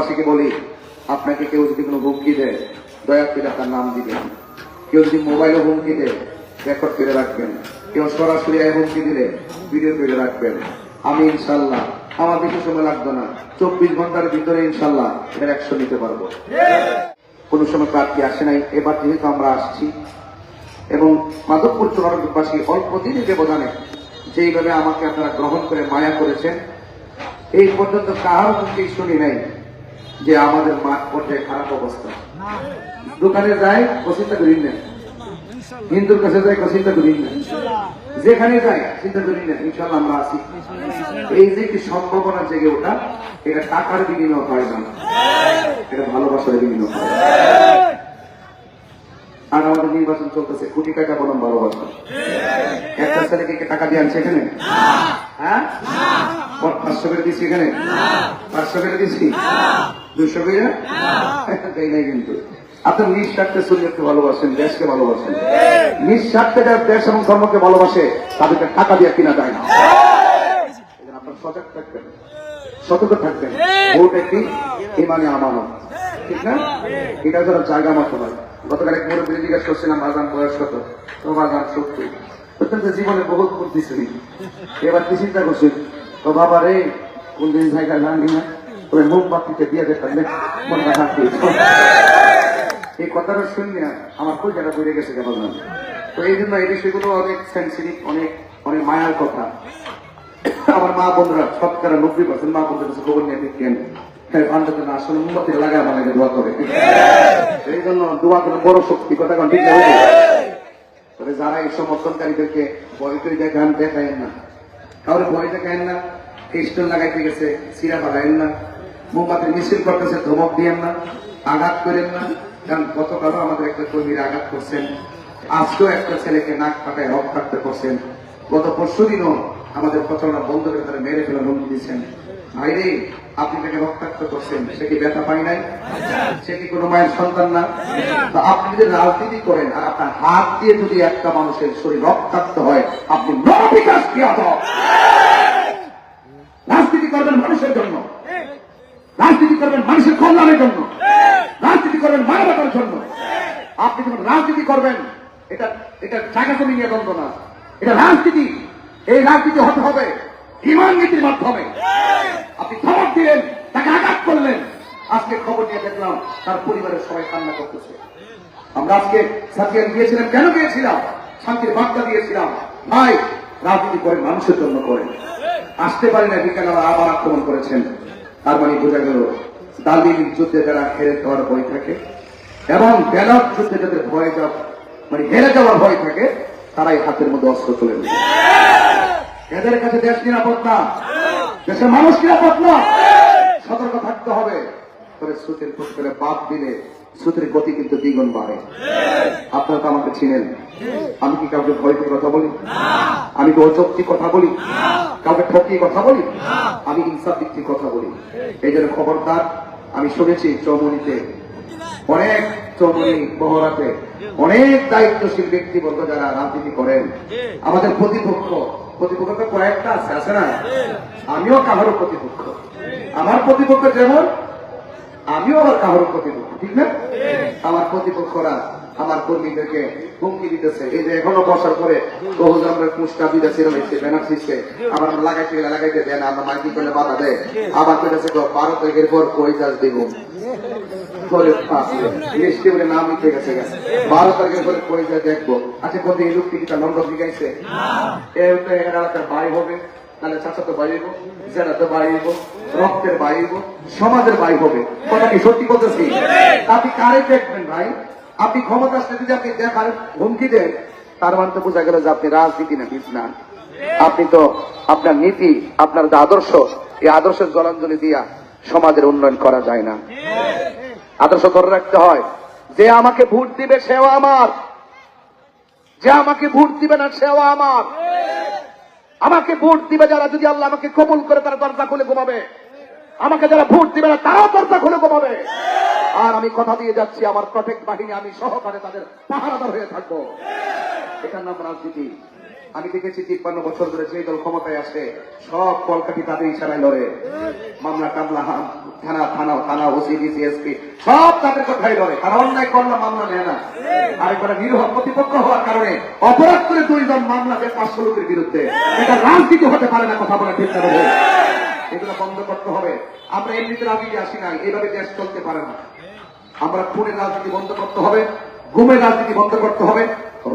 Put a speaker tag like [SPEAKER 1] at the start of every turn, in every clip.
[SPEAKER 1] দেশবাসীকে বলি, আপনাকে কেউ যদি কোনো হুমকি দেয় দয়া করে তার নাম দিবেন। কেউ যদি মোবাইলে হুমকি দেয় রেকর্ড করে রাখবেন। কেউ সরাসরি হুমকি দিলে ভিডিও করে রাখবেন। আমি ইনশাল্লাহ আমার বেশি সময় লাগবে না, 24 ঘন্টার ভিতরে ইনশাল্লাহ এর অ্যাকশন নিতে পারবো। কোন সময় প্রার্থী আসে নাই, এবার যেহেতু আমরা আসছি এবং মাধবপুর চূড়ান্তবাসী অল্প দিনের ব্যবধানে যেইভাবে আমাকে আপনারা গ্রহণ করে মায়া করেছেন, এই পর্যন্ত কারো মুখেই শুনি নাই যে আমাদের মাঠ পর্যায়ে খারাপ অবস্থা। দোকানে যায় চিন্তা করি না, হিন্দুর কাছে যায় চিন্তা করি না, যেখানে যায় চিন্তা করি না, ইনশাল্লাহ আমরা আছি। এই যে একটি সম্ভাবনা জেগে ওঠা, এটা টাকার বিনিময় হয় না, এটা ভালোবাসার বিনিময় হয়। আর আমাদের নির্বাচন চলতেছে, কোটি টাকা বলুন ভালোবাসা। একটা ছেলেকে টাকা দিয়ে আনছে এখানে, হ্যাঁ 500 করে দিচ্ছি, এখানে 500 করে দিচ্ছি, 200 করে দেয় নাই। কিন্তু আপনার নিঃস্বার্থে শরীরকে ভালোবাসেন, দেশকে ভালোবাসেন। নিঃস্বার্থে যারা দেশ এবং ধর্মকে ভালোবাসে তাদেরকে টাকা দিয়ে কিনা যায় না। আপনার সজাগ থাকবেন, সতর্ক থাকবেন। ভোট একটি ইমানে আমানত, ঠিক না? এটা ধরো জায়গা মতো নয়। গতকাল এক মুরব্বী জিজ্ঞাসা করছিলাম, বাজান বয়স কত? তো বাজান 70। অত্যন্ত জীবনে বহুত করতেছি, এবার কি চিন্তা করছি? তো বাবা রে, কোন দিন জায়গা জানি না, তবে মোমবাতিতে দিয়ে যেতাম মনটা হাঁটি। এই কথাটা শুনলে আমার কই জায়গা বেড়ে গেছে কেমন। তো এই জন্য এই বিষয়গুলো অনেক সেন্সিটিভ, অনেক অনেক মায়ার কথা। আমার মা বোনরা 90% মা বোনদের কাছে খবর নিয়ে দেখেন, আসলে মোমবাতি লাগায় আমাকে দোয়া করে। এই জন্য দোয়া করে বড় শক্তি, কথা কোন ঠিক না? তবে যারা এই সমর্থনকারীদেরকে ভয় করে দেখান, দেখায়েন না, কাউরে ভয় দেখায়েন না, স্টোন লাগাইতে গেছে সিরা বাগায়েন না, মোমবাতির মিছিল করতেছে ধমক দিয়েন না, আঘাত করেন না। কারণ গতকালও আমাদের একটা কর্মীরা আঘাত করছেন, আজকেও একটা ছেলেকে নাক ফাটায় রক্তাক্ত করছেন, গত পরশুদিনও আমাদের প্রচারণা বন্ধ করে তারা মেরে ফেলার হুমকি দিচ্ছেন। ভাইরে, আপনি তাকে রক্তাক্ত করছেন, সে কি ব্যথা পায় নাই? সে কি কোনো মায়ের সন্তান না? তো আপনি যদি রাজনীতি করেন আর আপনার হাত দিয়ে যদি একটা মানুষের শরীর রক্তাক্ত হয়, আপনি নরবিকাশ কি আদব? রাজনীতি করবেন মানুষের জন্য, রাজনীতি করবেন মানুষের কল্যাণের জন্য, রাজনীতি করবেন মানবতার জন্য। আপনি যখন রাজনীতি করবেন, এটা এটা জায়গা জমি নিয়ে দ্বন্দ্ব না, এটা রাজনীতি। এই রাজনীতি হতে হবে ইমান নীতির মাধ্যমে। আপনি ধমক দিলেন, তাকে আঘাত করলেন, আজকে খবর নিয়ে দেখলাম তার পরিবারের সবাই কান্না করতেছে। আমরা আজকে সাথিয়ান দিয়েছিলাম, কেন দিয়েছিলাম? শান্তির বার্তা দিয়েছিলাম। ভাই, রাজনীতি করেন মানুষের জন্য করেন। আসতে পারি না, বিকালে আবার আক্রমণ করেছেন। তার মানে বোঝা গেল দালিল যুদ্ধে যারা হেরে যাওয়ার ভয় থাকে এবং ব্যালট যুদ্ধে যাদের ভয় মানে হেরে যাওয়ার ভয় থাকে, তারাই হাতের মধ্যে অস্ত্র তুলে নেবে। এদের কাছে দেশ নিরাপদ না, দেশের মানুষ নিরাপদ না। সতর্ক থাকতে হবে। তবে সুতের প্রতিফলে বাদ দিলে সুতের গতি কিন্তু দ্বিগুণ বাড়ে। আপনারা তো আমাকে চিনেন, আমি কি কাউকে ভয় করে কথা বলি? আমি কি অযৌক্তিক কথা বলি? কাউকে ঠকিয়ে কথা বলি? আমি ইনসাফ ভিত্তিক কথা বলি। এই জন্য খবরদার। আমি শুনেছি চৌমুনিতে অনেক, চৌমুনি বহরাতে অনেক দায়িত্বশীল ব্যক্তিবর্গ যারা রাজনীতি করেন, আমাদের প্রতিপক্ষ তো কয়েকটা আছে না? আমিও কাহারও প্রতিপক্ষ, আমার প্রতিপক্ষ যেমন আমিও আবার কাহারও প্রতিপক্ষ, ঠিক না? আমার প্রতিপক্ষরা আমার কর্মীদেরকে হুমকি দিতেছে। এই যে এখনো বসার পরে বহুজনের পুষ্টা দিতে রয়েছে, ব্যানার শিখছে, আবার লাগাইতে দেন, আমরা মাইকি করলে বাধা দেয়, আবার করেছে 12 তারিখের পর কই চাষ দিব, 12 তারিখের পরে কই যা দেখবো। আচ্ছা, বলতে এই লোকটি কি তার নম্বর দিগাইছে? এলাকার বাড়ি হবে, তাহলে চাচা তো বাড়িব, জেলা তো বাড়িব, রক্তের বাড়িব, সমাজের বাড়ি হবে। কথা কি সত্যি বলতেছি? আপনি কারে দেখবেন ভাই? আপনি ক্ষমতা আসলে যদি আপনি দেখার হুমকি দেন, তার মানে তো বোঝা গেল যে আপনি রাজনীতি না বিজ্ঞান। আপনি তো আপনার নীতি, আপনার যে আদর্শ, এই আদর্শের জলাঞ্জলি দিয়া সমাজের উন্নয়ন করা যায় না। আদর্শ ধরে রাখতে হয়। যে আমাকে ভোট দিবে সেও আমার, যে আমাকে ভোট দিবে না সেও আমার। আমাকে ভোট দিবে যারা, যদি আল্লাহ আমাকে কবুল করে, তারা দরজা খুলে ঘুমাবে। আমাকে যারা ভোট দিবে না, তারাও দরজা খুলে ঘুমাবে। আর আমি কথা দিয়ে যাচ্ছি, আমার প্রত্যেক বাহিনী আমি সহকারে তাদের পাহারাদার হয়ে থাকবো। এটার নাম রাজনীতি। আমি দেখেছি 53 বছর ধরে যে দল ক্ষমতায় আসে সব কলকাঠি তাদের ইশারায় লড়ে। মামলা টামলা থানা থানা থানা ওসি ডিসি এসপি সব তাদের কথাই লড়ে, তারা অন্যায় করলে মামলা নেয় না। আর একবার নিরীহ প্রতিপক্ষ হওয়ার কারণে অপরাধ করে 2 জন মামলা দেয় 500 লোকের বিরুদ্ধে। এটা রাজনীতি হতে পারে না, কথা বলে ঠিক না? এগুলো বন্ধ করতে হবে। আমরা এমনিতে রাজনীতি আসি নাই, এইভাবে দেশ চলতে পারে না। আমরা খুনের রাজনীতি বন্ধ করতে হবে, গুমের রাজনীতি বন্ধ করতে হবে,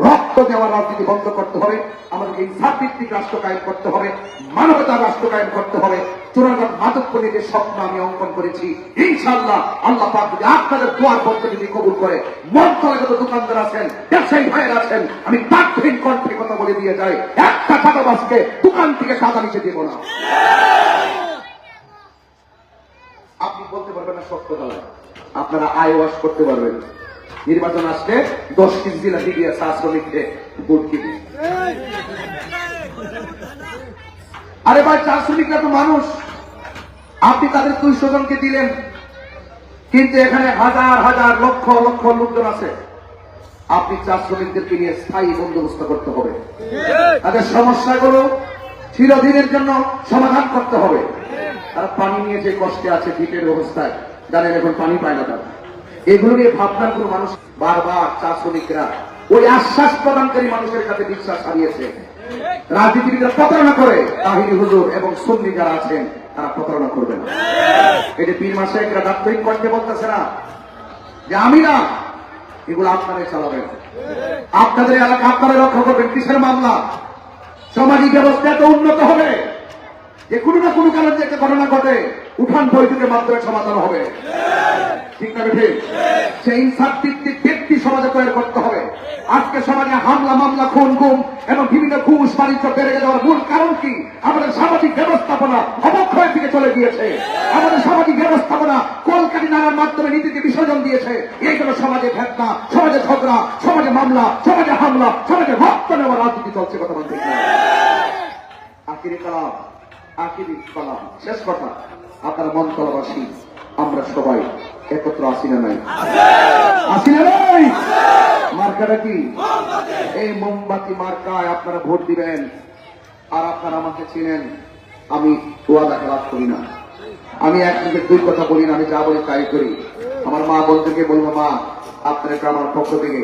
[SPEAKER 1] রক্ত দেওয়ার রাজনীতি বন্ধ করতে হবে, আমাদেরকে ইনসাফ ভিত্তিক রাষ্ট্র কায়েম করতে হবে, মানবতার রাষ্ট্র কায়েম করতে হবে। চোরাঘাট মাদক যে স্বপ্ন আমি অঙ্কন করেছি, ইনশাআল্লাহ আল্লাহ পাক যদি আপনাদের দোয়ার বন্ধ যদি কবুল করে, মন্ত্রণালয়গত দোকানদার আছেন, ব্যবসায়ী ভাইয়ের আছেন, আমি তাৎক্ষণিক কণ্ঠে কথা বলে দিয়ে যাই, একটা চাঁদাবাজকে দোকান থেকে চাঁদা নিচে দেব না। আপনি বলতে পারবেন না সত্য কথা, আপনারা আয় ওয়াশ করতে পারবেন। নির্বাচন আসলে 10 কেজি জিলাপি দিয়ে চা শ্রমিককে ভোট কিনে। আরে ভাই, চা শ্রমিকরা তো মানুষ, আপনি তাদের 200 জনকে দিলেন, কিন্তু এখানে হাজার হাজার লক্ষ লক্ষ লোকজন আছে। আপনি চা শ্রমিকদেরকে নিয়ে স্থায়ী বন্দোবস্ত করতে হবে, তাদের সমস্যাগুলো চিরদিনের জন্য সমাধান করতে হবে। তারা পানি নিয়ে যে কষ্টে আছে দ্বীপের অবস্থায়, জানেন এখন পানি পায় না তারা। এগুলো নিয়ে ভাবনার কোন মানুষ বারবার চা শ্রমিকরা ওই আশ্বাস প্রদানকারী মানুষের কাছে বিশ্বাস হারিয়েছে। রাজনীতিবিদরা প্রতারণা করে, তাহিরি হুজুর এবং সুন্নি যারা আছেন তারা প্রতারণা করবে না। এটা পীর মাসে একটা দাপ্তরিক কণ্ঠে বলতেছে না যে আমি না, এগুলো আপনারাই চালাবেন, আপনাদের এলাকা আপনারা রক্ষা করবেন। কিসের মামলা? সামাজিক ব্যবস্থা এত উন্নত হবে যে কোনো না কোনো কারণে যে একটা ঘটনা ঘটে উঠান বৈঠকের মাধ্যমে সমাধান হবে, ঠিক না? ঠিক। সেই ইনসাফ ভিত্তিক ব্যক্তি সমাজে তৈরি করতে হবে। আজকে সমাজে হামলা মামলা খুন গুম এবং বিভিন্ন ঘুষ বাণিজ্য বেড়ে যাওয়ার মূল কারণ কি? আমাদের সামাজিক ব্যবস্থাপনা অবক্ষয়ের দিকে চলে গিয়েছে। আমাদের সামাজিক ব্যবস্থাপনা কলকাঠি নাড়ার মাধ্যমে নীতিকে বিসর্জন দিয়েছে। এই জন্য সমাজে ভেদনা, সমাজে ঝগড়া, সমাজে মামলা, সমাজে হামলা, সমাজে রক্ত নেওয়ার রাজনীতি চলছে। কথা বলতে আখিরি কালাম, আখিরি কালাম, শেষ কথা, আপনারা মন্ত্রণাবাসী আমরা সবাই একত্র আসি না নাই? আসি না নাই? মার্কাটা কি? এই মোমবাতি মার্কায় আপনারা ভোট দিবেন। আর আপনারা আমাকে চিনেন, আমি ওয়াদা খেলাফ করি না, আমি এক থেকে 2 কথা বলি না, আমি যা বলি তাই করি। আমার মা বলতে বলবো, মা আপনাকে আমার পক্ষ থেকে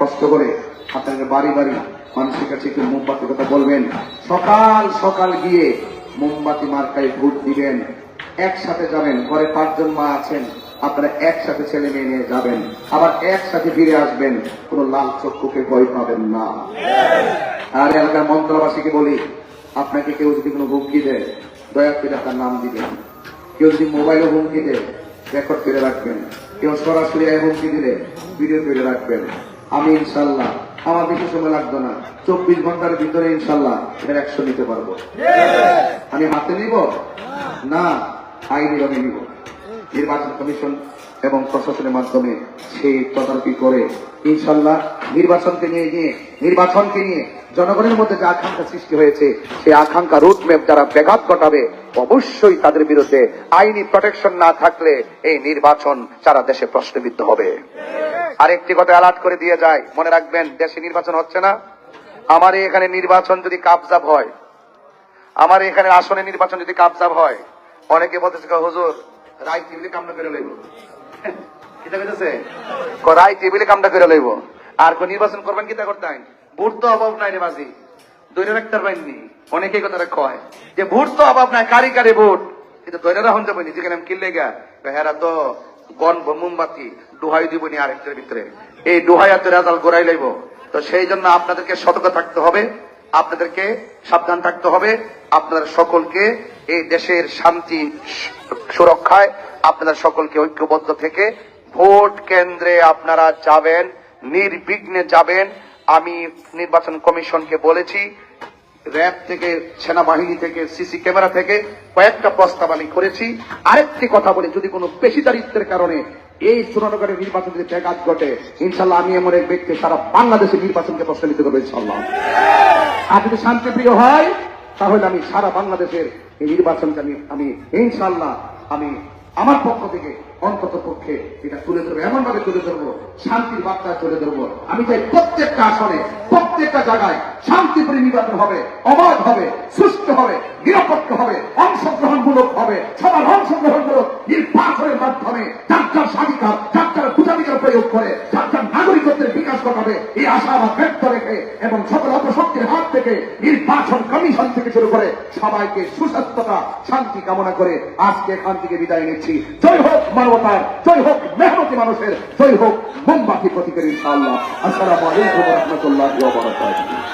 [SPEAKER 1] কষ্ট করে আপনাকে বাড়ি বাড়ি মানুষের কাছে একটু মোমবাতির কথা বলবেন। সকাল সকাল গিয়ে মোমবাতি মার্কায় ভোট দিবেন। একসাথে যাবেন, ঘরে 5 জন মা আছেন, আপনারা একসাথে ছেলে মেয়ে নিয়ে যাবেন, আবার একসাথে ফিরে আসবেন, কোন লাল চক্ষুকে ভয় পাবেন না। আর এলাকার মন্ত্রণাবাসীকে বলি, আপনাকে কেউ যদি কোনো হুমকি দেয় দয়া করে তার নাম দিবেন। কেউ যদি মোবাইলে হুমকি দেয় রেকর্ড করে রাখবেন। কেউ সরাসরি হুমকি দিলে ভিডিও করে রাখবেন। আমি ইনশাল্লাহ, আমার বেশি সময় লাগবে না, 24 ঘন্টার ভিতরে ইনশাল্লাহ এর অ্যাকশন নিতে পারবো। আমি হাতে নিব না, আইনি ভাবে নিব। নির্বাচন কমিশন এবং প্রশাসনের মাধ্যমে সেই তদারকি করে ইনশাল্লাহ নির্বাচনকে নিয়ে জনগণের মধ্যে যে আকাঙ্ক্ষা সৃষ্টি হয়েছে, সেই আকাঙ্ক্ষা রুটম্যাপ যারা ব্যাঘাত ঘটাবে অবশ্যই তাদের বিরুদ্ধে আইনি প্রোটেকশন না থাকলে এই নির্বাচন সারা দেশে প্রশ্নবিদ্ধ হবে। আরেকটি কথা অ্যালার্ট করে দিয়ে যায়, মনে রাখবেন, দেশে নির্বাচন হচ্ছে না, আমার এখানে নির্বাচন যদি কাবজাব হয়, আমার এখানে আসনে নির্বাচন যদি কাবজাব হয়, অনেকে বলতেছে হুজুর রায় টেবিলে কামটা করে লইব, কিতা কইতেছে রায় টেবিলে কামটা করে লইব, আর কোন নির্বাচন করবেন কিতা করতে হয়? ভোট তো অভাব নাই রে বাজি, দৈরে রাখতে পারেননি। অনেকেই কথাটা কয় যে ভোট তো অভাব নাই, কারি কারি ভোট, কিন্তু দৈরে রাখুন যাবেনি, যেখানে আমি কিনলে গা হেরা তো গন মোমবাতি ডুহাই দিবনি আরেকটার ভিতরে, এই ডুহাইয়াতে রেজাল্ট গড়াই লইব। তো সেই জন্য আপনাদেরকে সতর্ক থাকতে হবে, আপনাদেরকে সাবধান থাকতে হবে। আপনাদের সকলকে এই দেশের শান্তি সুরক্ষায় আপনাদের সকলকে ঐক্যবদ্ধ থেকে ভোট কেন্দ্রে আপনারা যাবেন, নির্বিঘ্নে যাবেন। আমি নির্বাচন কমিশনকে বলেছি, র্যাব থেকে, সেনাবাহিনী থেকে, সিসি ক্যামেরা থেকে কয়েকটা প্রস্তাব আমি করেছি। আরেকটি কথা বলি, যদি কোনো পেশিদারিত্বের কারণে এই সুনানগরের নির্বাচন যদি ব্যাঘাত ঘটে, ইনশাল্লাহ আমি এমন এক ব্যক্তি সারা বাংলাদেশের নির্বাচনকে প্রশ্নিত করবো ইনশাল্লাহ। আর যদি শান্তিপ্রিয় হয় তাহলে আমি সারা বাংলাদেশের এই নির্বাচনকে আমি ইনশাল্লাহ আমি আমার পক্ষ থেকে অন্তত পক্ষে এটা তুলে ধরবো, এমন ভাবে তুলে ধরবো, শান্তির বার্তা তুলে ধরবো। আমি চাই প্রত্যেকটা আসনে প্রত্যেকটা জায়গায় শান্তিপ্রিয় নির্বাচন হবে, অবাধ হবে, সুষ্ঠু হবে, নিরপেক্ষ হবে, অংশগ্রহণমূলক হবে। সবার অংশগ্রহণমূলক নির্বাচনের মাধ্যমে যার যার স্বাধিকার, যার যার ভোটাধিকার প্রয়োগ করে যার যার নাগরিকত্বের বিকাশ ঘটাবে এই আশাবাদ ব্যক্ত রেখে এবং সকল অপশক্তির হাত থেকে নির্বাচন কমিশন থেকে শুরু করে সবাইকে সুস্বাস্থ্যতা শান্তি কামনা করে আজকে এখান থেকে বিদায় নিচ্ছি। জয় হোক মানবতার, জয় হোক মেহনতি মানুষের, জয় হোক মোমবাতি প্রতীকের ইনশাআল্লাহ। আসসালামু আলাইকুম ওয়া রাহমাতুল্লাহি ওয়া বারাকাতুহু।